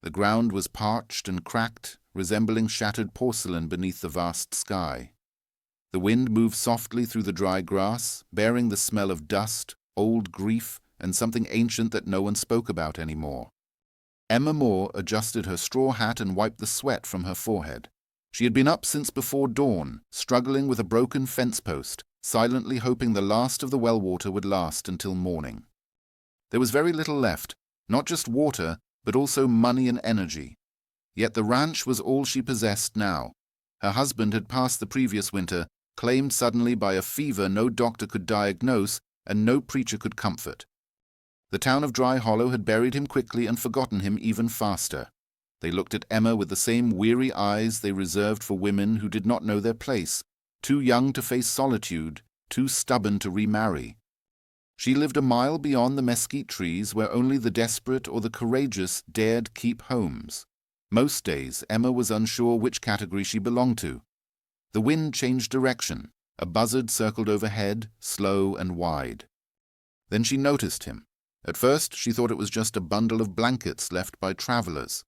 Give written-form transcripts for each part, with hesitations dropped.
The ground was parched and cracked, resembling shattered porcelain beneath the vast sky. The wind moved softly through the dry grass, bearing the smell of dust, old grief, and something ancient that no one spoke about anymore. Emma Moore adjusted her straw hat and wiped the sweat from her forehead. She had been up since before dawn, struggling with a broken fence post, silently hoping the last of the well water would last until morning. There was very little left, not just water, but also money and energy. Yet the ranch was all she possessed now. Her husband had passed the previous winter, claimed suddenly by a fever no doctor could diagnose and no preacher could comfort. The town of Dry Hollow had buried him quickly and forgotten him even faster. They looked at Emma with the same weary eyes they reserved for women who did not know their place, too young to face solitude, too stubborn to remarry. She lived a mile beyond the mesquite trees where only the desperate or the courageous dared keep homes. Most days, Emma was unsure which category she belonged to. The wind changed direction. A buzzard circled overhead, slow and wide. Then she noticed him. At first, she thought it was just a bundle of blankets left by travelers.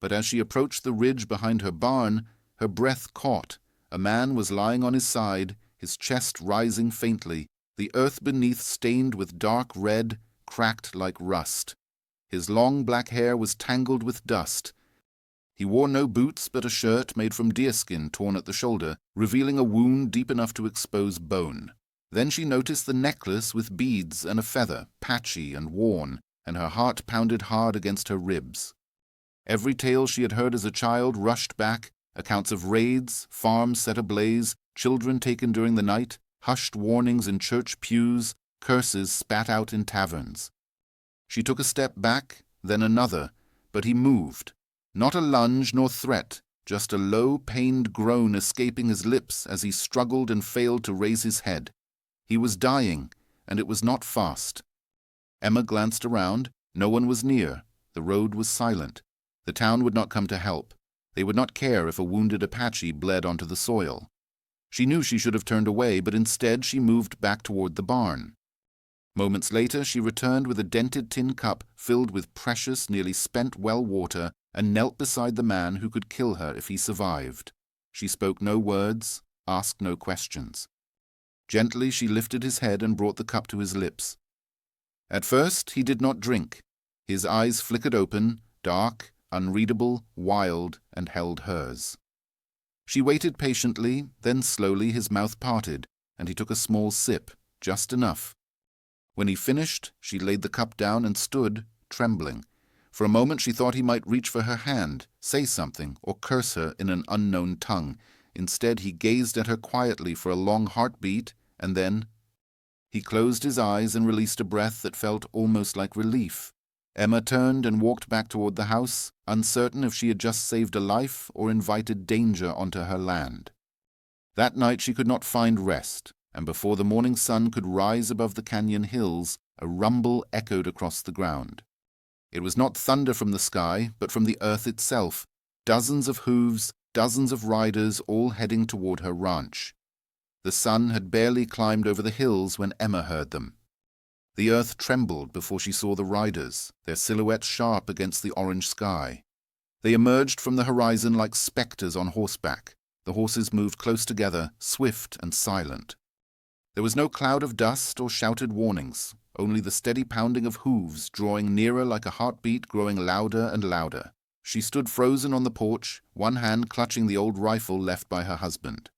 But as she approached the ridge behind her barn, her breath caught. A man was lying on his side, his chest rising faintly, the earth beneath stained with dark red, cracked like rust. His long black hair was tangled with dust. He wore no boots but a shirt made from deerskin torn at the shoulder, revealing a wound deep enough to expose bone. Then she noticed the necklace with beads and a feather, patchy and worn, and her heart pounded hard against her ribs. Every tale she had heard as a child rushed back, accounts of raids, farms set ablaze, children taken during the night, hushed warnings in church pews, curses spat out in taverns. She took a step back, then another, but he moved. Not a lunge nor threat, just a low, pained groan escaping his lips as he struggled and failed to raise his head. He was dying, and it was not fast. Emma glanced around. No one was near. The road was silent. The town would not come to help. They would not care if a wounded Apache bled onto the soil. She knew she should have turned away, but instead she moved back toward the barn. Moments later, she returned with a dented tin cup filled with precious, nearly spent well water and knelt beside the man who could kill her if he survived. She spoke no words, asked no questions. Gently she lifted his head and brought the cup to his lips. At first he did not drink. His eyes flickered open, dark, unreadable, wild, and held hers. She waited patiently, then slowly his mouth parted, and he took a small sip, just enough. When he finished, she laid the cup down and stood, trembling. For a moment she thought he might reach for her hand, say something, or curse her in an unknown tongue. Instead he gazed at her quietly for a long heartbeat, and then he closed his eyes and released a breath that felt almost like relief. Emma turned and walked back toward the house, uncertain if she had just saved a life or invited danger onto her land. That night she could not find rest, and before the morning sun could rise above the canyon hills, a rumble echoed across the ground. It was not thunder from the sky, but from the earth itself, dozens of hooves, dozens of riders all heading toward her ranch. The sun had barely climbed over the hills when Emma heard them. The earth trembled before she saw the riders, their silhouettes sharp against the orange sky. They emerged from the horizon like specters on horseback. The horses moved close together, swift and silent. There was no cloud of dust or shouted warnings, only the steady pounding of hooves drawing nearer like a heartbeat growing louder and louder. She stood frozen on the porch, one hand clutching the old rifle left by her husband.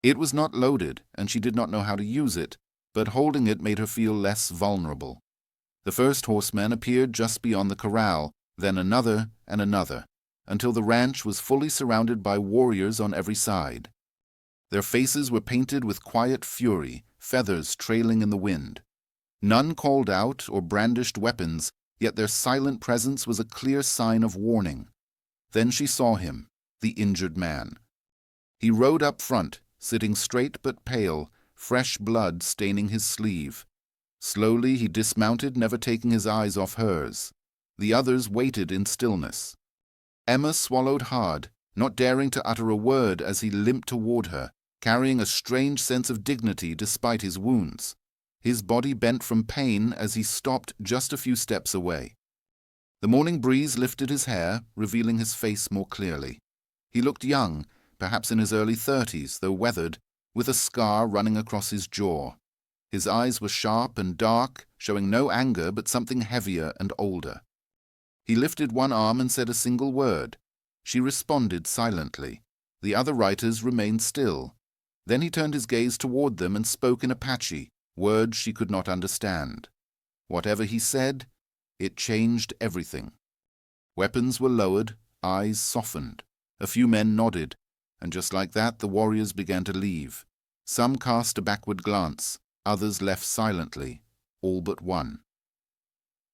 It was not loaded, and she did not know how to use it, but holding it made her feel less vulnerable. The first horseman appeared just beyond the corral, then another and another, until the ranch was fully surrounded by warriors on every side. Their faces were painted with quiet fury, feathers trailing in the wind. None called out or brandished weapons, yet their silent presence was a clear sign of warning. Then she saw him, the injured man. He rode up front, sitting straight but pale, fresh blood staining his sleeve. Slowly he dismounted, never taking his eyes off hers. The others waited in stillness. Emma swallowed hard, not daring to utter a word as he limped toward her, carrying a strange sense of dignity despite his wounds. His body bent from pain as he stopped just a few steps away. The morning breeze lifted his hair, revealing his face more clearly. He looked young, perhaps in his early 30s, though weathered, with a scar running across his jaw. His eyes were sharp and dark, showing no anger but something heavier and older. He lifted one arm and said a single word. She responded silently. The other writers remained still. Then he turned his gaze toward them and spoke in Apache, words she could not understand. Whatever he said, it changed everything. Weapons were lowered, eyes softened. A few men nodded, and just like that the warriors began to leave. Some cast a backward glance, others left silently, all but one.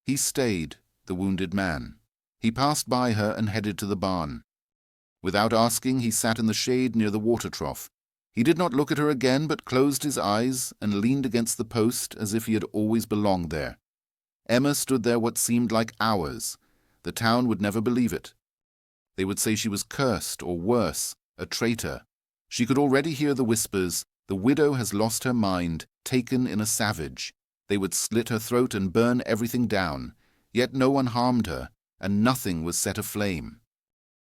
He stayed, the wounded man. He passed by her and headed to the barn. Without asking, he sat in the shade near the water trough. He did not look at her again, but closed his eyes and leaned against the post as if he had always belonged there. Emma stood there what seemed like hours. The town would never believe it. They would say she was cursed, or worse, a traitor. She could already hear the whispers, "The widow has lost her mind, taken in a savage." They would slit her throat and burn everything down. Yet no one harmed her, and nothing was set aflame.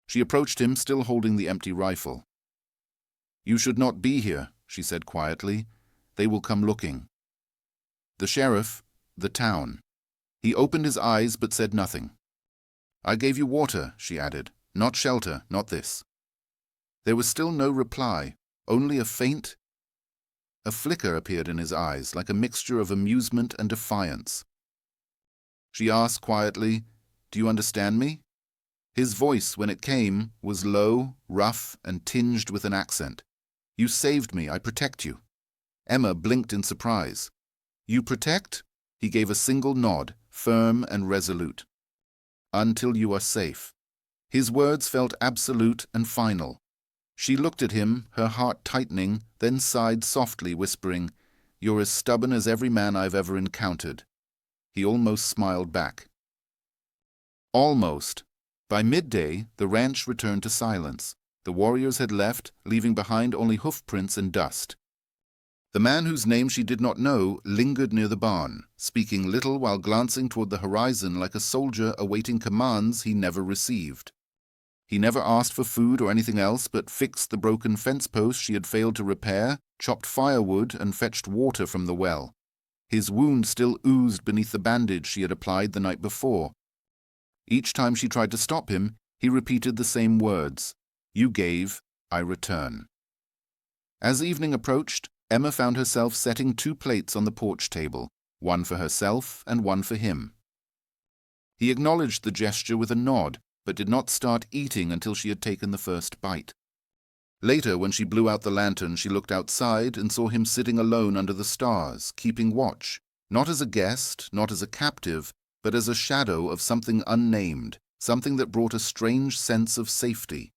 She approached him, still holding the empty rifle. "You should not be here," she said quietly. "They will come looking." The sheriff, the town. He opened his eyes but said nothing. "I gave you water," she added. "Not shelter, not this." There was still no reply, only a flicker appeared in his eyes, like a mixture of amusement and defiance. She asked quietly, "Do you understand me?" His voice, when it came, was low, rough, and tinged with an accent. "You saved me, I protect you." Emma blinked in surprise. "You protect?" He gave a single nod, firm and resolute. "Until you are safe." His words felt absolute and final. She looked at him, her heart tightening, then sighed softly, whispering, "You're as stubborn as every man I've ever encountered." He almost smiled back. Almost. By midday, the ranch returned to silence. The warriors had left, leaving behind only hoofprints and dust. The man whose name she did not know lingered near the barn, speaking little while glancing toward the horizon like a soldier awaiting commands he never received. He never asked for food or anything else, but fixed the broken fence post she had failed to repair, chopped firewood, and fetched water from the well. His wound still oozed beneath the bandage she had applied the night before. Each time she tried to stop him, he repeated the same words, "You gave, I return." As evening approached, Emma found herself setting 2 plates on the porch table, one for herself and one for him. He acknowledged the gesture with a nod, but did not start eating until she had taken the first bite. Later, when she blew out the lantern, she looked outside and saw him sitting alone under the stars, keeping watch, not as a guest, not as a captive, but as a shadow of something unnamed, something that brought a strange sense of safety.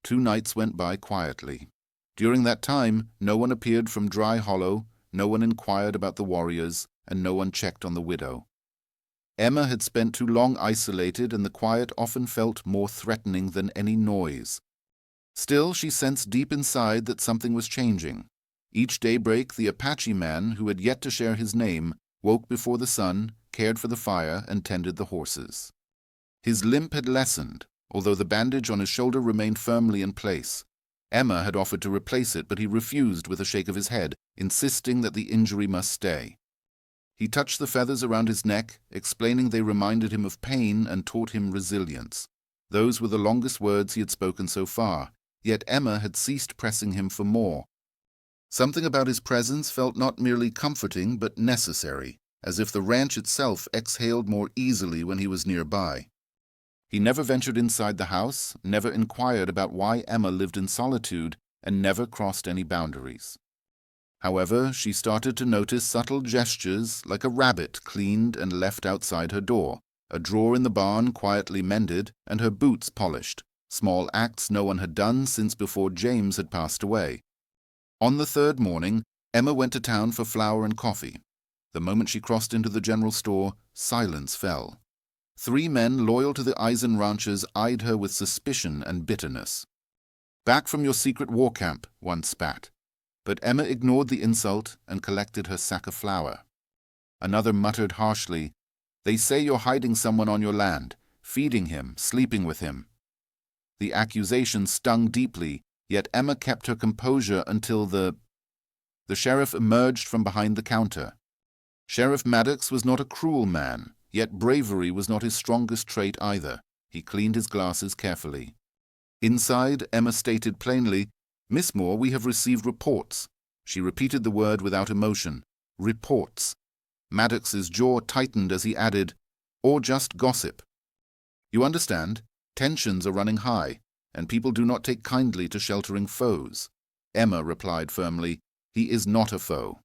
2 nights went by quietly. During that time, no one appeared from Dry Hollow, no one inquired about the warriors, and no one checked on the widow. Emma had spent too long isolated, and the quiet often felt more threatening than any noise. Still, she sensed deep inside that something was changing. Each daybreak, the Apache man, who had yet to share his name, woke before the sun, cared for the fire, and tended the horses. His limp had lessened, although the bandage on his shoulder remained firmly in place. Emma had offered to replace it, but he refused with a shake of his head, insisting that the injury must stay. He touched the feathers around his neck, explaining they reminded him of pain and taught him resilience. Those were the longest words he had spoken so far, yet Emma had ceased pressing him for more. Something about his presence felt not merely comforting but necessary, as if the ranch itself exhaled more easily when he was nearby. He never ventured inside the house, never inquired about why Emma lived in solitude, and never crossed any boundaries. However, she started to notice subtle gestures, like a rabbit cleaned and left outside her door, a drawer in the barn quietly mended, and her boots polished, small acts no one had done since before James had passed away. On the 3rd morning, Emma went to town for flour and coffee. The moment she crossed into the general store, silence fell. 3 men loyal to the Eisen ranchers eyed her with suspicion and bitterness. "Back from your secret war camp," one spat. But Emma ignored the insult and collected her sack of flour. Another muttered harshly, They say you're hiding someone on your land, feeding him, sleeping with him." The accusation stung deeply, yet Emma kept her composure until the sheriff emerged from behind the counter. Sheriff Maddox was not a cruel man, yet bravery was not his strongest trait either. He cleaned his glasses carefully. Inside, Emma stated plainly, "Miss Moore, we have received reports." She repeated the word without emotion. Reports. Maddox's jaw tightened as he added, "Or just gossip. You understand? Tensions are running high, and people do not take kindly to sheltering foes." Emma replied firmly, "He is not a foe.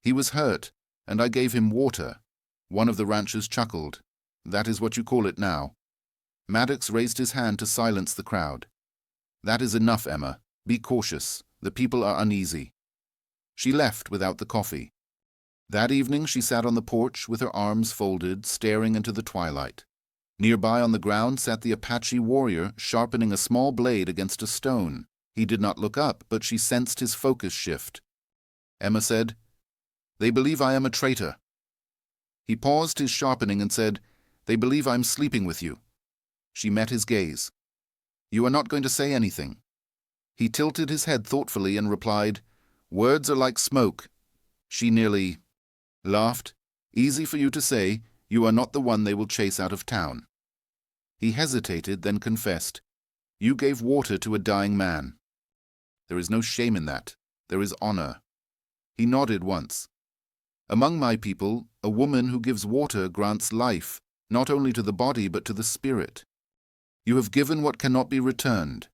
He was hurt, and I gave him water." One of the ranchers chuckled. "That is what you call it now." Maddox raised his hand to silence the crowd. "That is enough, Emma. Be cautious. The people are uneasy." She left without the coffee. That evening she sat on the porch with her arms folded, staring into the twilight. Nearby on the ground sat the Apache warrior, sharpening a small blade against a stone. He did not look up, but she sensed his focus shift. Emma said, "They believe I am a traitor." He paused his sharpening and said, "They believe I am sleeping with you." She met his gaze. "You are not going to say anything." He tilted his head thoughtfully and replied, "Words are like smoke." She nearly laughed. "Easy for you to say, you are not the one they will chase out of town." He hesitated, then confessed, "You gave water to a dying man." "There is no shame in that. There is honor." He nodded once. "Among my people, a woman who gives water grants life, not only to the body but to the spirit. You have given what cannot be returned."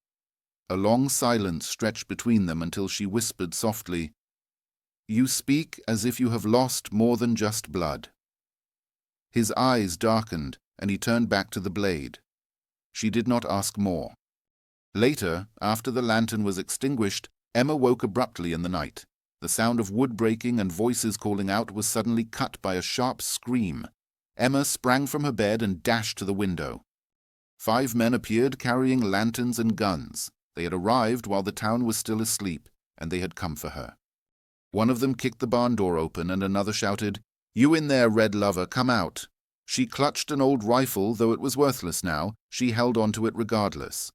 A long silence stretched between them until she whispered softly, "You speak as if you have lost more than just blood." His eyes darkened, and he turned back to the blade. She did not ask more. Later, after the lantern was extinguished, Emma woke abruptly in the night. The sound of wood breaking and voices calling out was suddenly cut by a sharp scream. Emma sprang from her bed and dashed to the window. 5 men appeared carrying lanterns and guns. They had arrived while the town was still asleep, and they had come for her. One of them kicked the barn door open, and another shouted, "You in there, red lover, come out." She clutched an old rifle, though it was worthless now. She held onto it regardless.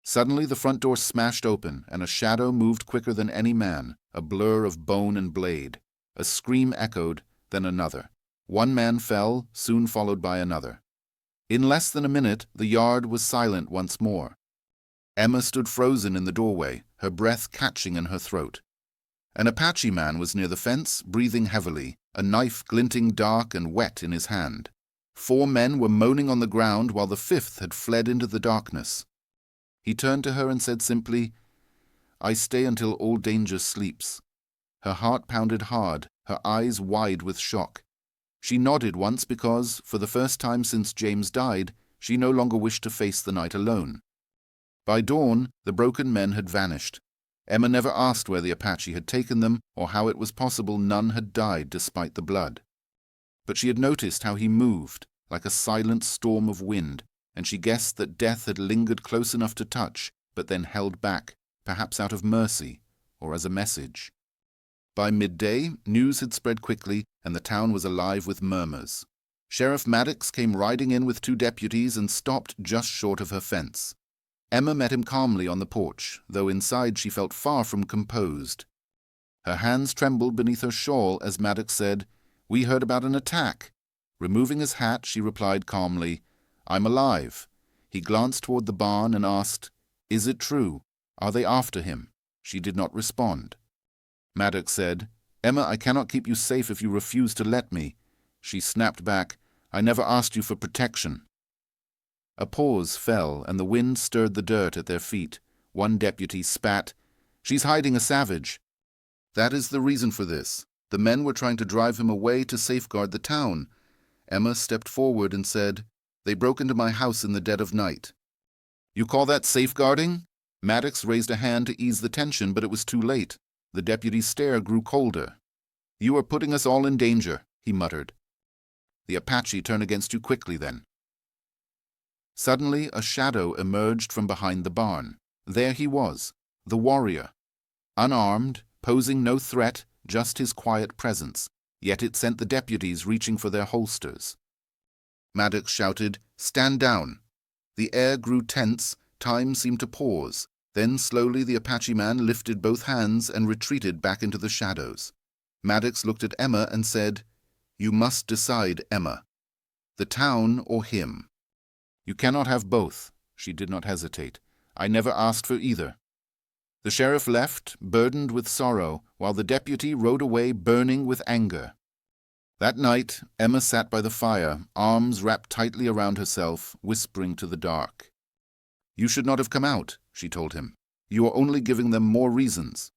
Suddenly the front door smashed open, and a shadow moved quicker than any man, a blur of bone and blade. A scream echoed, then another. One man fell, soon followed by another. In less than a minute, the yard was silent once more. Emma stood frozen in the doorway, her breath catching in her throat. An Apache man was near the fence, breathing heavily, a knife glinting dark and wet in his hand. 4 men were moaning on the ground while the 5th had fled into the darkness. He turned to her and said simply, "I stay until all danger sleeps." Her heart pounded hard, her eyes wide with shock. She nodded once because, for the first time since James died, she no longer wished to face the night alone. By dawn, the broken men had vanished. Emma never asked where the Apache had taken them or how it was possible none had died despite the blood. But she had noticed how he moved, like a silent storm of wind, and she guessed that death had lingered close enough to touch, but then held back, perhaps out of mercy or as a message. By midday, news had spread quickly, and the town was alive with murmurs. Sheriff Maddox came riding in with 2 deputies and stopped just short of her fence. Emma met him calmly on the porch, though inside she felt far from composed. Her hands trembled beneath her shawl as Maddox said, "We heard about an attack." Removing his hat, she replied calmly, "I'm alive." He glanced toward the barn and asked, "Is it true? Are they after him?" She did not respond. Maddox said, "Emma, I cannot keep you safe if you refuse to let me." She snapped back, "I never asked you for protection." A pause fell, and the wind stirred the dirt at their feet. One deputy spat, "She's hiding a savage." "That is the reason for this. The men were trying to drive him away to safeguard the town." Emma stepped forward and said, "They broke into my house in the dead of night." "You call that safeguarding?" Maddox raised a hand to ease the tension, but it was too late. The deputy's stare grew colder. "You are putting us all in danger," he muttered. "The Apache turn against you quickly, then." Suddenly a shadow emerged from behind the barn. There he was, the warrior. Unarmed, posing no threat, just his quiet presence. Yet it sent the deputies reaching for their holsters. Maddox shouted, "Stand down!" The air grew tense, time seemed to pause. Then slowly the Apache man lifted both hands and retreated back into the shadows. Maddox looked at Emma and said, "You must decide, Emma. The town or him. You cannot have both." She did not hesitate. "I never asked for either." The sheriff left, burdened with sorrow, while the deputy rode away burning with anger. That night, Emma sat by the fire, arms wrapped tightly around herself, whispering to the dark. "You should not have come out," she told him. "You are only giving them more reasons."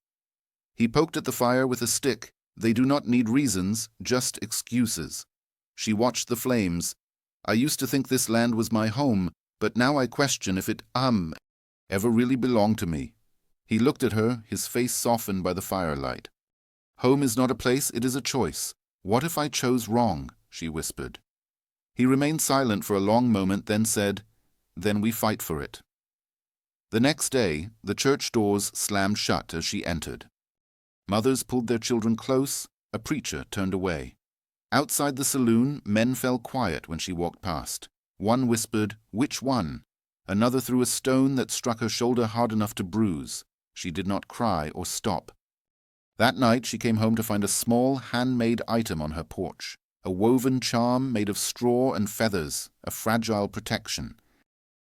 He poked at the fire with a stick. "They do not need reasons, just excuses." She watched the flames. "I used to think this land was my home, but now I question if it, ever really belonged to me." He looked at her, his face softened by the firelight. "Home is not a place, it is a choice. What if I chose wrong?" she whispered. He remained silent for a long moment, then said, "Then we fight for it." The next day, the church doors slammed shut as she entered. Mothers pulled their children close, a preacher turned away. Outside the saloon, men fell quiet when she walked past. One whispered, "Which one?" Another threw a stone that struck her shoulder hard enough to bruise. She did not cry or stop. That night she came home to find a small, handmade item on her porch, a woven charm made of straw and feathers, a fragile protection.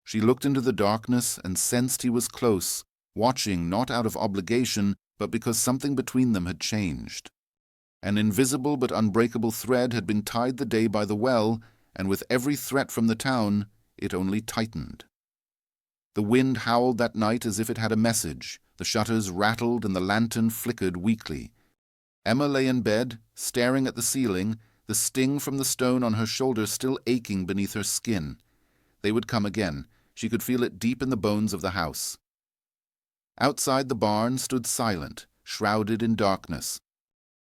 She looked into the darkness and sensed he was close, watching not out of obligation, but because something between them had changed. An invisible but unbreakable thread had been tied the day by the well, and with every threat from the town, it only tightened. The wind howled that night as if it had a message. The shutters rattled and the lantern flickered weakly. Emma lay in bed, staring at the ceiling, the sting from the stone on her shoulder still aching beneath her skin. They would come again. She could feel it deep in the bones of the house. Outside the barn stood silent, shrouded in darkness.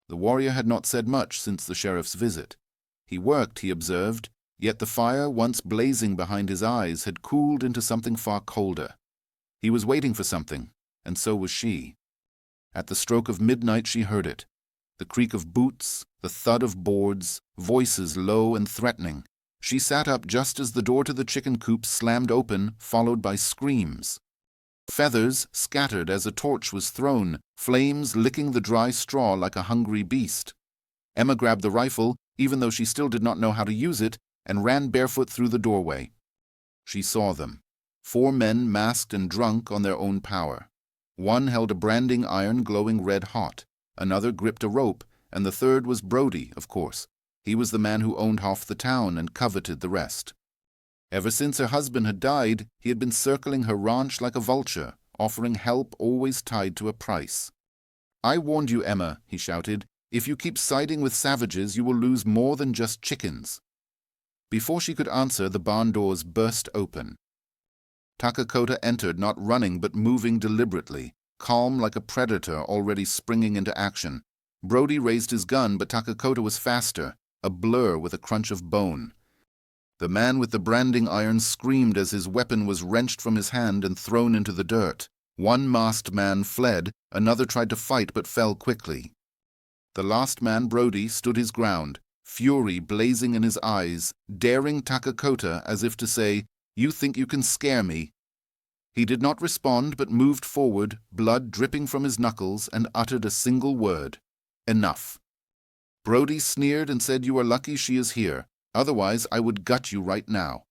The warrior had not said much since the sheriff's visit. He worked, he observed, yet the fire once blazing behind his eyes had cooled into something far colder. He was waiting for something, and so was she. At the stroke of midnight she heard it. The creak of boots, the thud of boards, voices low and threatening. She sat up just as the door to the chicken coop slammed open, followed by screams. Feathers scattered as a torch was thrown, flames licking the dry straw like a hungry beast. Emma grabbed the rifle, even though she still did not know how to use it, and ran barefoot through the doorway. She saw them. 4 men masked and drunk on their own power. One held a branding iron glowing red hot, another gripped a rope, and the third was Brody, of course. He was the man who owned half the town and coveted the rest. Ever since her husband had died, he had been circling her ranch like a vulture, offering help always tied to a price. "I warned you, Emma," he shouted. "If you keep siding with savages, you will lose more than just chickens." Before she could answer, the barn doors burst open. Takakota entered, not running but moving deliberately, calm like a predator already springing into action. Brody raised his gun, but Takakota was faster, a blur with a crunch of bone. The man with the branding iron screamed as his weapon was wrenched from his hand and thrown into the dirt. One masked man fled, another tried to fight but fell quickly. The last man, Brody, stood his ground, fury blazing in his eyes, daring Takakota as if to say, "You think you can scare me?" He did not respond but moved forward, blood dripping from his knuckles, and uttered a single word: "Enough." Brody sneered and said, "You are lucky she is here. Otherwise I would gut you right now."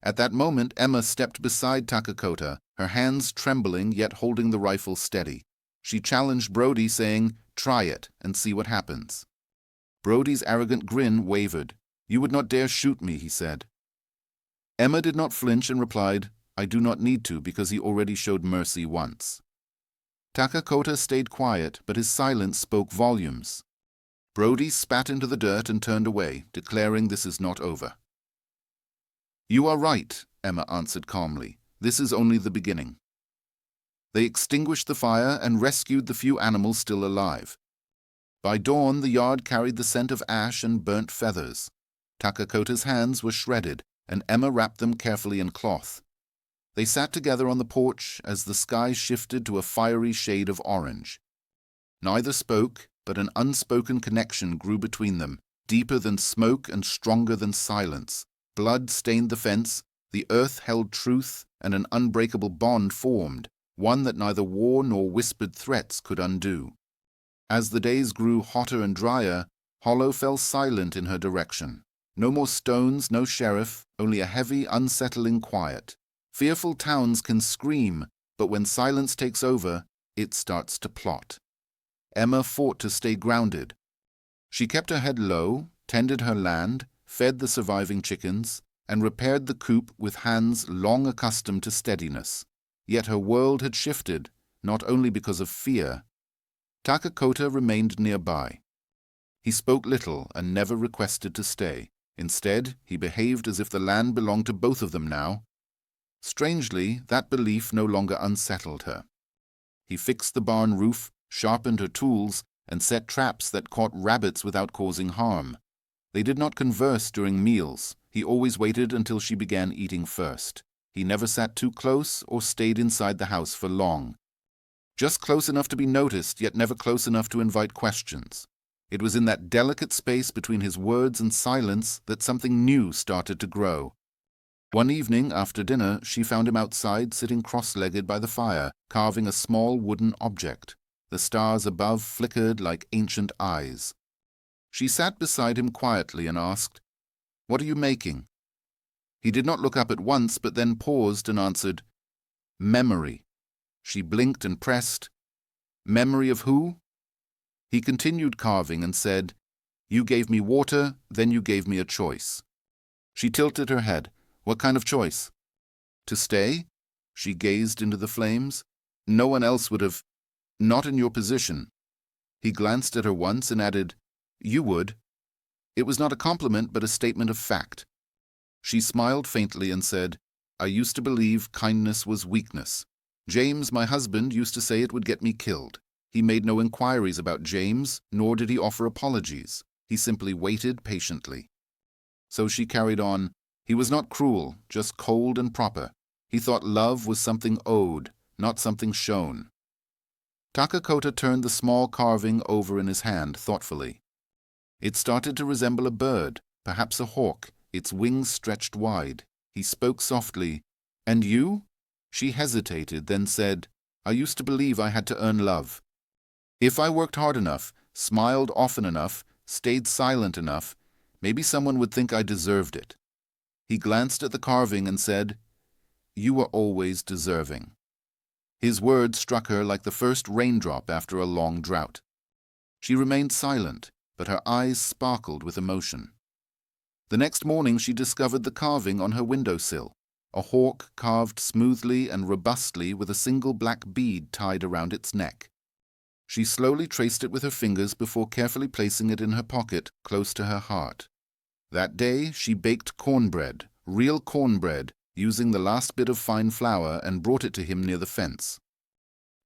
At that moment Emma stepped beside Takakota, her hands trembling yet holding the rifle steady. She challenged Brody, saying, "Try it and see what happens." Brody's arrogant grin wavered. "You would not dare shoot me," he said. Emma did not flinch and replied, "I do not need to because he already showed mercy once." Takakota stayed quiet, but his silence spoke volumes. Brody spat into the dirt and turned away, declaring this is not over. "You are right," Emma answered calmly. "This is only the beginning." They extinguished the fire and rescued the few animals still alive. By dawn, the yard carried the scent of ash and burnt feathers. Takakota's hands were shredded, and Emma wrapped them carefully in cloth. They sat together on the porch as the sky shifted to a fiery shade of orange. Neither spoke, but an unspoken connection grew between them, deeper than smoke and stronger than silence. Blood stained the fence, the earth held truth, and an unbreakable bond formed, one that neither war nor whispered threats could undo. As the days grew hotter and drier, Hollow fell silent in her direction. No more stones, no sheriff, only a heavy, unsettling quiet. Fearful towns can scream, but when silence takes over, it starts to plot. Emma fought to stay grounded. She kept her head low, tended her land, fed the surviving chickens, and repaired the coop with hands long accustomed to steadiness. Yet her world had shifted, not only because of fear. Takakota remained nearby. He spoke little and never requested to stay. Instead, he behaved as if the land belonged to both of them now. Strangely, that belief no longer unsettled her. He fixed the barn roof, sharpened her tools, and set traps that caught rabbits without causing harm. They did not converse during meals. He always waited until she began eating first. He never sat too close or stayed inside the house for long. Just close enough to be noticed, yet never close enough to invite questions. It was in that delicate space between his words and silence that something new started to grow. One evening, after dinner, she found him outside, sitting cross-legged by the fire, carving a small wooden object. The stars above flickered like ancient eyes. She sat beside him quietly and asked, "What are you making?" He did not look up at once, but then paused and answered, "Memory." She blinked and pressed, "Memory of who?" He continued carving and said, "You gave me water, then you gave me a choice." She tilted her head. "What kind of choice?" "To stay?" She gazed into the flames. "No one else would have. Not in your position." He glanced at her once and added, "You would." It was not a compliment, but a statement of fact. She smiled faintly and said, "I used to believe kindness was weakness. James, my husband, used to say it would get me killed. He made no inquiries about James, nor did he offer apologies. He simply waited patiently." So she carried on, "He was not cruel, just cold and proper. He thought love was something owed, not something shown." Takakota turned the small carving over in his hand thoughtfully. It started to resemble a bird, perhaps a hawk, its wings stretched wide. He spoke softly, "And you?" She hesitated, then said, "I used to believe I had to earn love. If I worked hard enough, smiled often enough, stayed silent enough, maybe someone would think I deserved it." He glanced at the carving and said, "You were always deserving." His words struck her like the first raindrop after a long drought. She remained silent, but her eyes sparkled with emotion. The next morning she discovered the carving on her windowsill, a hawk carved smoothly and robustly with a single black bead tied around its neck. She slowly traced it with her fingers before carefully placing it in her pocket, close to her heart. That day she baked cornbread, real cornbread, using the last bit of fine flour, and brought it to him near the fence.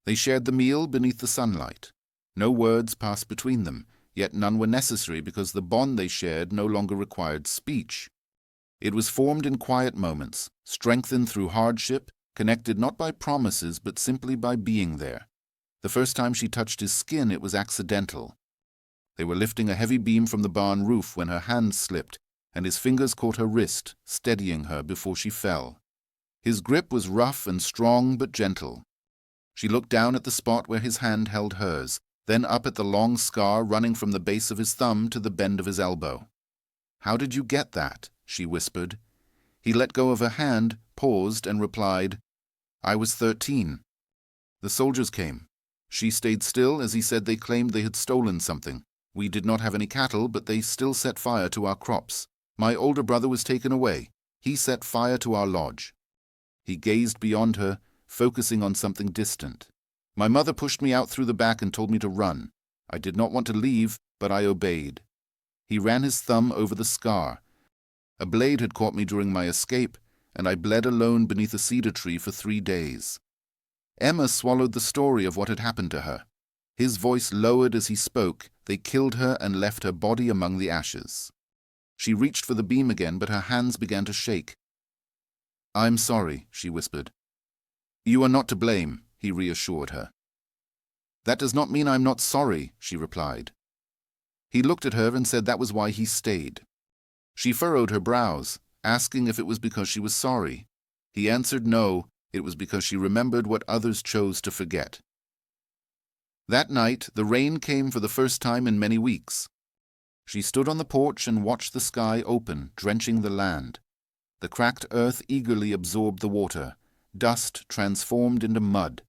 They shared the meal beneath the sunlight. No words passed between them, yet none were necessary because the bond they shared no longer required speech. It was formed in quiet moments, strengthened through hardship, connected not by promises but simply by being there. The first time she touched his skin, it was accidental. They were lifting a heavy beam from the barn roof when her hand slipped, and his fingers caught her wrist, steadying her before she fell. His grip was rough and strong but gentle. She looked down at the spot where his hand held hers, then up at the long scar running from the base of his thumb to the bend of his elbow. "How did you get that?" she whispered. He let go of her hand, paused, and replied, "I was 13. The soldiers came. She stayed still as he said they claimed they had stolen something. We did not have any cattle, but they still set fire to our crops. My older brother was taken away. He set fire to our lodge." He gazed beyond her, focusing on something distant. "My mother pushed me out through the back and told me to run. I did not want to leave, but I obeyed." He ran his thumb over the scar. "A blade had caught me during my escape, and I bled alone beneath a cedar tree for 3 days." Emma swallowed the story of what had happened to her. His voice lowered as he spoke. They killed her and left her body among the ashes. She reached for the beam again, but her hands began to shake. "I'm sorry," she whispered. "You are not to blame," he reassured her. "That does not mean I'm not sorry," she replied. He looked at her and said that was why he stayed. She furrowed her brows, asking if it was because she was sorry. He answered no, it was because she remembered what others chose to forget. That night, the rain came for the first time in many weeks. She stood on the porch and watched the sky open, drenching the land. The cracked earth eagerly absorbed the water. Dust transformed into mud.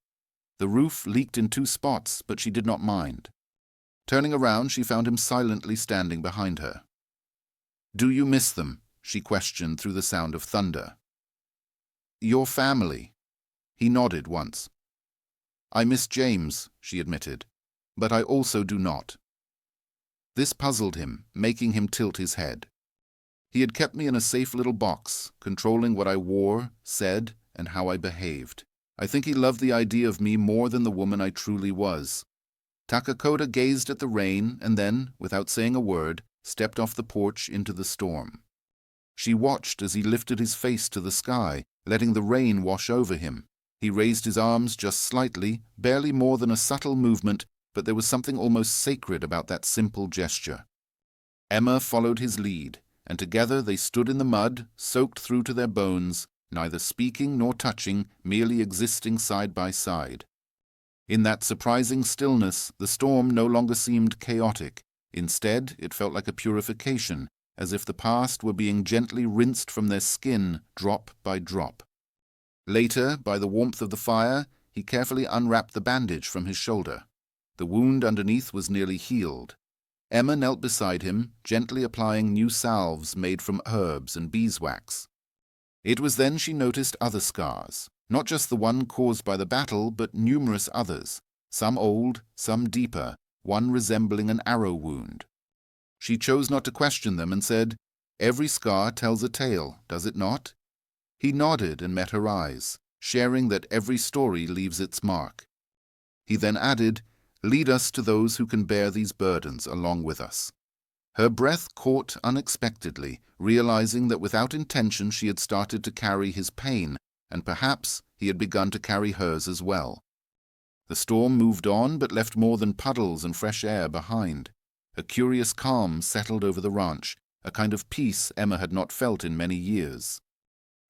The roof leaked in 2 spots, but she did not mind. Turning around, she found him silently standing behind her. "Do you miss them?" she questioned through the sound of thunder. "Your family." He nodded once. "I miss James," she admitted, "but I also do not." This puzzled him, making him tilt his head. He had kept me in a safe little box, controlling what I wore, said, and how I behaved. I think he loved the idea of me more than the woman I truly was. Takakota gazed at the rain and then, without saying a word, stepped off the porch into the storm. She watched as he lifted his face to the sky, letting the rain wash over him. He raised his arms just slightly, barely more than a subtle movement, but there was something almost sacred about that simple gesture. Emma followed his lead, and together they stood in the mud, soaked through to their bones, neither speaking nor touching, merely existing side by side. In that surprising stillness, the storm no longer seemed chaotic. Instead, it felt like a purification, as if the past were being gently rinsed from their skin, drop by drop. Later, by the warmth of the fire, he carefully unwrapped the bandage from his shoulder. The wound underneath was nearly healed. Emma knelt beside him, gently applying new salves made from herbs and beeswax. It was then she noticed other scars, not just the one caused by the battle, but numerous others, some old, some deeper, one resembling an arrow wound. She chose not to question them and said, "Every scar tells a tale, does it not?" He nodded and met her eyes, sharing that every story leaves its mark. He then added, "Lead us to those who can bear these burdens along with us." Her breath caught unexpectedly, realizing that without intention she had started to carry his pain, and perhaps he had begun to carry hers as well. The storm moved on, but left more than puddles and fresh air behind. A curious calm settled over the ranch, a kind of peace Emma had not felt in many years.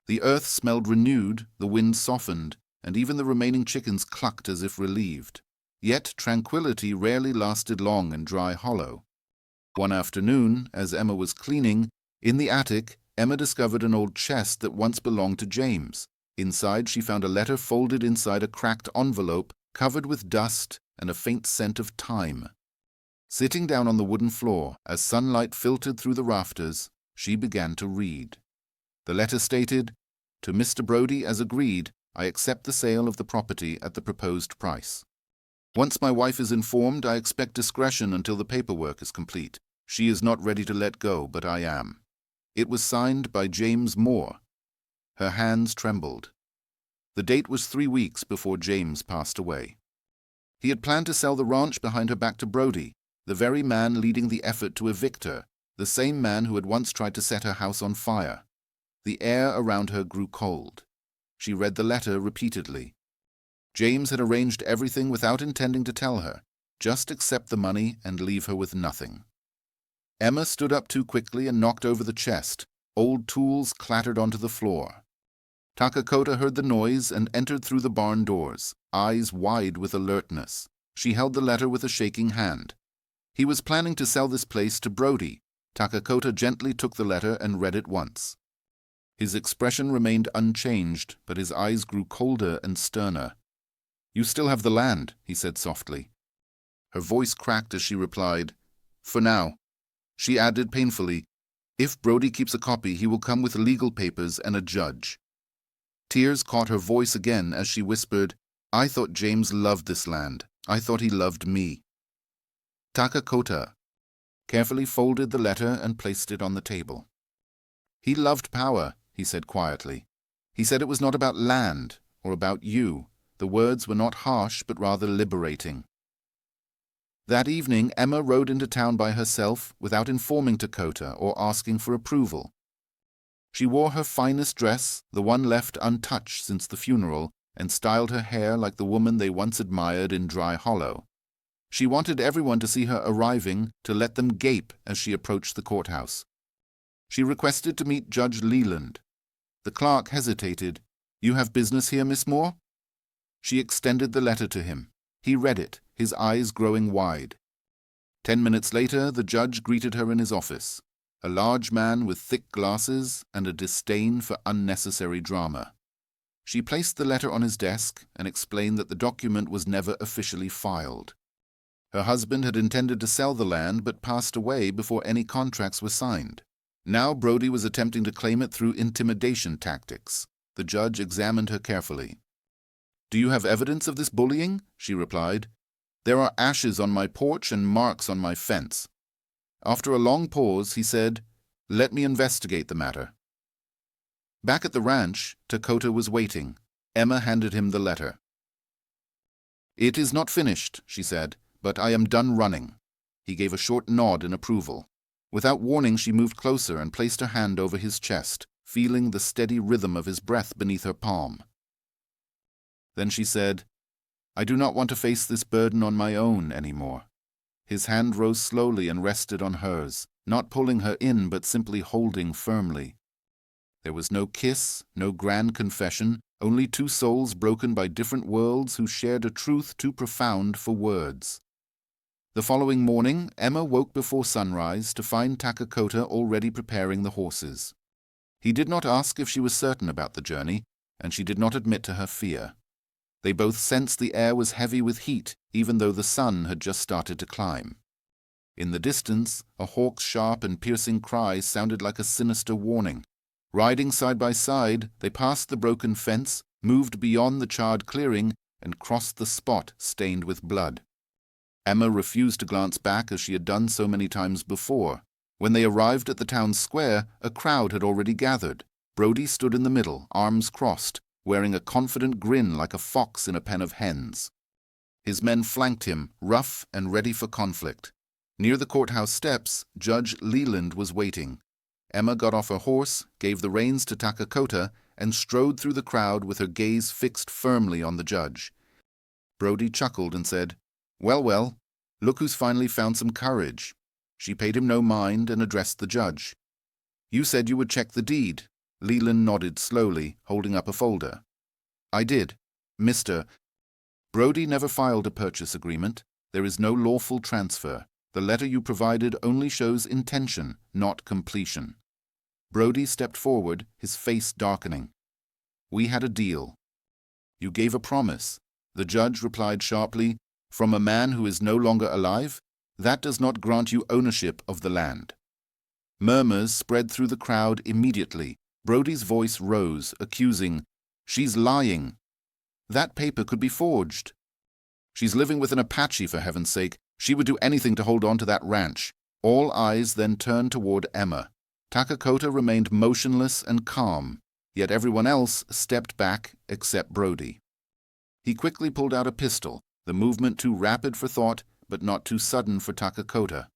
The earth smelled renewed, the wind softened, and even the remaining chickens clucked as if relieved. Yet tranquility rarely lasted long in Dry Hollow. One afternoon, as Emma was cleaning, in the attic, Emma discovered an old chest that once belonged to James. Inside, she found a letter folded inside a cracked envelope, covered with dust and a faint scent of thyme. Sitting down on the wooden floor, as sunlight filtered through the rafters, she began to read. The letter stated, "To Mr. Brody, as agreed, I accept the sale of the property at the proposed price. Once my wife is informed, I expect discretion until the paperwork is complete. She is not ready to let go, but I am." It was signed by James Moore. Her hands trembled. The date was 3 weeks before James passed away. He had planned to sell the ranch behind her back to Brody, the very man leading the effort to evict her, the same man who had once tried to set her house on fire. The air around her grew cold. She read the letter repeatedly. James had arranged everything without intending to tell her, just accept the money and leave her with nothing. Emma stood up too quickly and knocked over the chest. Old tools clattered onto the floor. Takakota heard the noise and entered through the barn doors, eyes wide with alertness. She held the letter with a shaking hand. He was planning to sell this place to Brody. Takakota gently took the letter and read it once. His expression remained unchanged, but his eyes grew colder and sterner. "You still have the land," he said softly. Her voice cracked as she replied, "For now." She added painfully, "If Brody keeps a copy, he will come with legal papers and a judge." Tears caught her voice again as she whispered, "I thought James loved this land. I thought he loved me." Takakota carefully folded the letter and placed it on the table. "He loved power," he said quietly. "He said it was not about land or about you." The words were not harsh, but rather liberating. That evening, Emma rode into town by herself without informing Takota or asking for approval. She wore her finest dress, the one left untouched since the funeral, and styled her hair like the woman they once admired in Dry Hollow. She wanted everyone to see her arriving, to let them gape as she approached the courthouse. She requested to meet Judge Leland. The clerk hesitated. "You have business here, Miss Moore?" She extended the letter to him. He read it, his eyes growing wide. 10 minutes later, the judge greeted her in his office, a large man with thick glasses and a disdain for unnecessary drama. She placed the letter on his desk and explained that the document was never officially filed. Her husband had intended to sell the land but passed away before any contracts were signed. Now Brody was attempting to claim it through intimidation tactics. The judge examined her carefully. "Do you have evidence of this bullying?" she replied. "There are ashes on my porch and marks on my fence." After a long pause, he said, "Let me investigate the matter." Back at the ranch, Dakota was waiting. Emma handed him the letter. "It is not finished," she said, "but I am done running." He gave a short nod in approval. Without warning, she moved closer and placed her hand over his chest, feeling the steady rhythm of his breath beneath her palm. Then she said, "I do not want to face this burden on my own anymore." His hand rose slowly and rested on hers, not pulling her in but simply holding firmly. There was no kiss, no grand confession, only two souls broken by different worlds who shared a truth too profound for words. The following morning, Emma woke before sunrise to find Takakota already preparing the horses. He did not ask if she was certain about the journey, and she did not admit to her fear. They both sensed the air was heavy with heat, even though the sun had just started to climb. In the distance, a hawk's sharp and piercing cry sounded like a sinister warning. Riding side by side, they passed the broken fence, moved beyond the charred clearing, and crossed the spot stained with blood. Emma refused to glance back as she had done so many times before. When they arrived at the town square, a crowd had already gathered. Brody stood in the middle, arms crossed, wearing a confident grin like a fox in a pen of hens. His men flanked him, rough and ready for conflict. Near the courthouse steps, Judge Leland was waiting. Emma got off her horse, gave the reins to Takakota, and strode through the crowd with her gaze fixed firmly on the judge. Brody chuckled and said, "Well, well, look who's finally found some courage." She paid him no mind and addressed the judge. "You said you would check the deed." Leland nodded slowly, holding up a folder. "I did. Mr. Brody never filed a purchase agreement. There is no lawful transfer. The letter you provided only shows intention, not completion." Brody stepped forward, his face darkening. "We had a deal." "You gave a promise." The judge replied sharply, "From a man who is no longer alive? That does not grant you ownership of the land." Murmurs spread through the crowd immediately. Brody's voice rose, accusing, "She's lying. That paper could be forged. She's living with an Apache, for heaven's sake. She would do anything to hold on to that ranch." All eyes then turned toward Emma. Takakota remained motionless and calm, yet everyone else stepped back except Brody. He quickly pulled out a pistol, the movement too rapid for thought, but not too sudden for Takakota.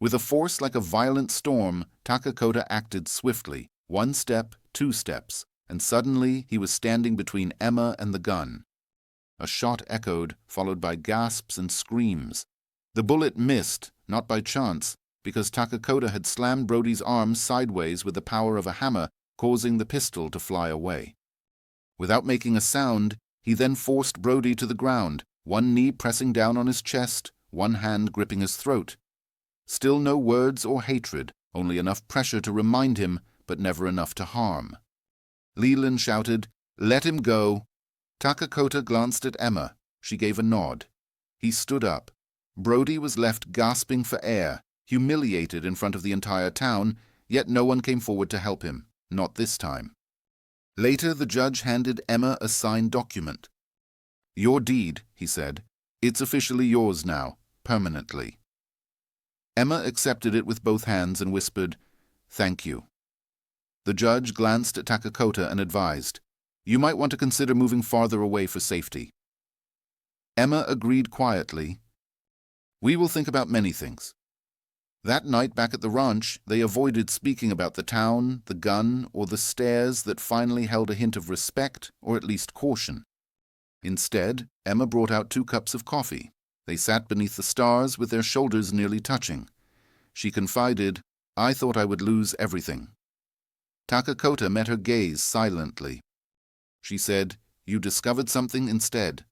With a force like a violent storm, Takakota acted swiftly, 1 step, 2 steps, and suddenly he was standing between Emma and the gun. A shot echoed, followed by gasps and screams. The bullet missed, not by chance, because Takakota had slammed Brody's arm sideways with the power of a hammer, causing the pistol to fly away. Without making a sound, he then forced Brody to the ground, one knee pressing down on his chest, one hand gripping his throat. Still no words or hatred, only enough pressure to remind him, but never enough to harm. Leland shouted, "Let him go." Takakota glanced at Emma. She gave a nod. He stood up. Brody was left gasping for air, humiliated in front of the entire town, yet no one came forward to help him, not this time. Later, the judge handed Emma a signed document. "Your deed," he said. "It's officially yours now, permanently." Emma accepted it with both hands and whispered, "Thank you." The judge glanced at Takakota and advised, "You might want to consider moving farther away for safety." Emma agreed quietly. "We will think about many things." That night back at the ranch, they avoided speaking about the town, the gun, or the stares that finally held a hint of respect or at least caution. Instead, Emma brought out 2 cups of coffee. They sat beneath the stars with their shoulders nearly touching. She confided, "I thought I would lose everything." Takakota met her gaze silently. She said, "You discovered something instead."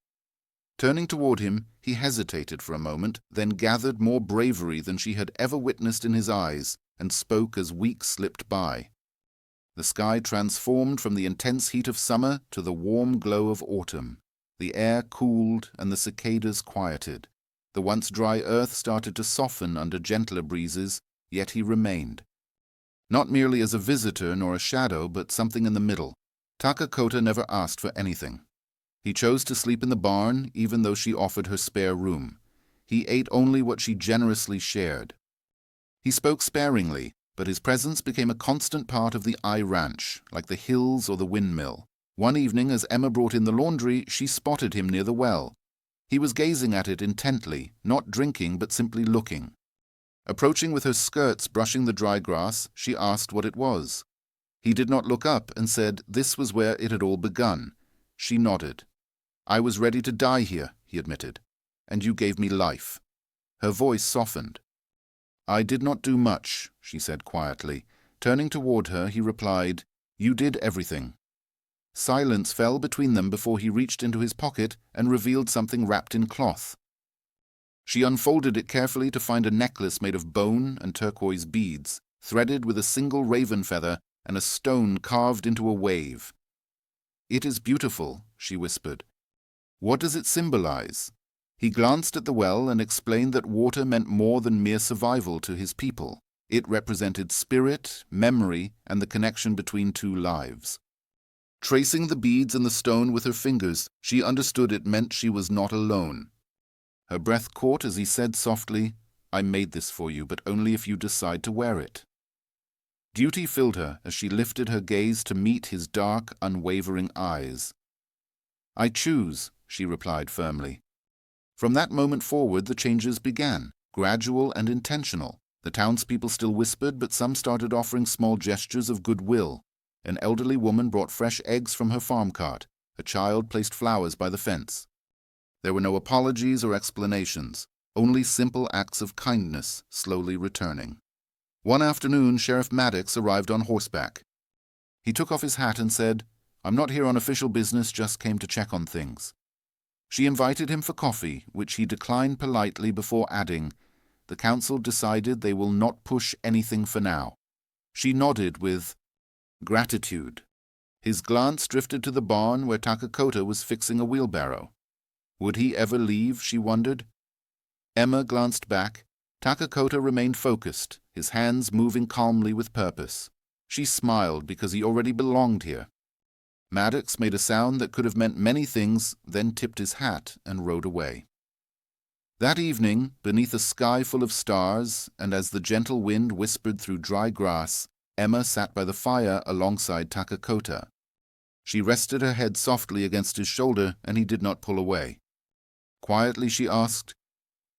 Turning toward him, he hesitated for a moment, then gathered more bravery than she had ever witnessed in his eyes, and spoke as weeks slipped by. The sky transformed from the intense heat of summer to the warm glow of autumn. The air cooled and the cicadas quieted. The once dry earth started to soften under gentler breezes, yet he remained. Not merely as a visitor nor a shadow, but something in the middle. Takakota never asked for anything. He chose to sleep in the barn, even though she offered her spare room. He ate only what she generously shared. He spoke sparingly, but his presence became a constant part of the I Ranch, like the hills or the windmill. One evening, as Emma brought in the laundry, she spotted him near the well. He was gazing at it intently, not drinking but simply looking. Approaching with her skirts brushing the dry grass, she asked what it was. He did not look up and said this was where it had all begun. She nodded. "I was ready to die here," he admitted, "and you gave me life." Her voice softened. "I did not do much," she said quietly. Turning toward her, he replied, "You did everything." Silence fell between them before he reached into his pocket and revealed something wrapped in cloth. She unfolded it carefully to find a necklace made of bone and turquoise beads, threaded with a single raven feather and a stone carved into a wave. "It is beautiful," she whispered. "What does it symbolize?" He glanced at the well and explained that water meant more than mere survival to his people. It represented spirit, memory, and the connection between two lives. Tracing the beads and the stone with her fingers, she understood it meant she was not alone. Her breath caught as he said softly, "I made this for you, but only if you decide to wear it." Duty filled her as she lifted her gaze to meet his dark, unwavering eyes. "I choose," she replied firmly. From that moment forward, the changes began, gradual and intentional. The townspeople still whispered, but some started offering small gestures of goodwill. An elderly woman brought fresh eggs from her farm cart. A child placed flowers by the fence. There were no apologies or explanations, only simple acts of kindness slowly returning. One afternoon, Sheriff Maddox arrived on horseback. He took off his hat and said, "I'm not here on official business, just came to check on things." She invited him for coffee, which he declined politely before adding, "The council decided they will not push anything for now." She nodded with gratitude. His glance drifted to the barn where Takakota was fixing a wheelbarrow. Would he ever leave, she wondered? Emma glanced back. Takakota remained focused, his hands moving calmly with purpose. She smiled because he already belonged here. Maddox made a sound that could have meant many things, then tipped his hat and rode away. That evening, beneath a sky full of stars, and as the gentle wind whispered through dry grass, Emma sat by the fire alongside Takakota. She rested her head softly against his shoulder, and he did not pull away. Quietly she asked,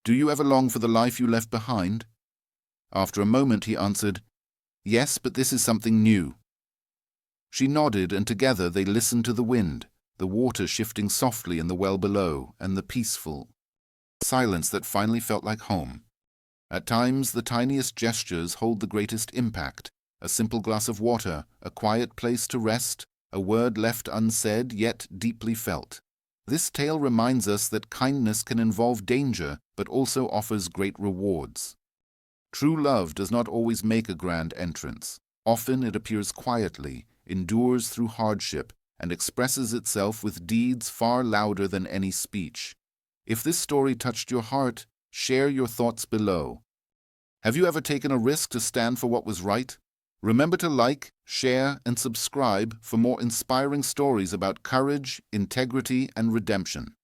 "Do you ever long for the life you left behind?" After a moment he answered, "Yes, but this is something new." She nodded, and together they listened to the wind, the water shifting softly in the well below, and the peaceful silence that finally felt like home. At times, the tiniest gestures hold the greatest impact. A simple glass of water, a quiet place to rest, a word left unsaid yet deeply felt. This tale reminds us that kindness can involve danger, but also offers great rewards. True love does not always make a grand entrance. Often it appears quietly, endures through hardship, and expresses itself with deeds far louder than any speech. If this story touched your heart, share your thoughts below. Have you ever taken a risk to stand for what was right? Remember to like, share, and subscribe for more inspiring stories about courage, integrity, and redemption.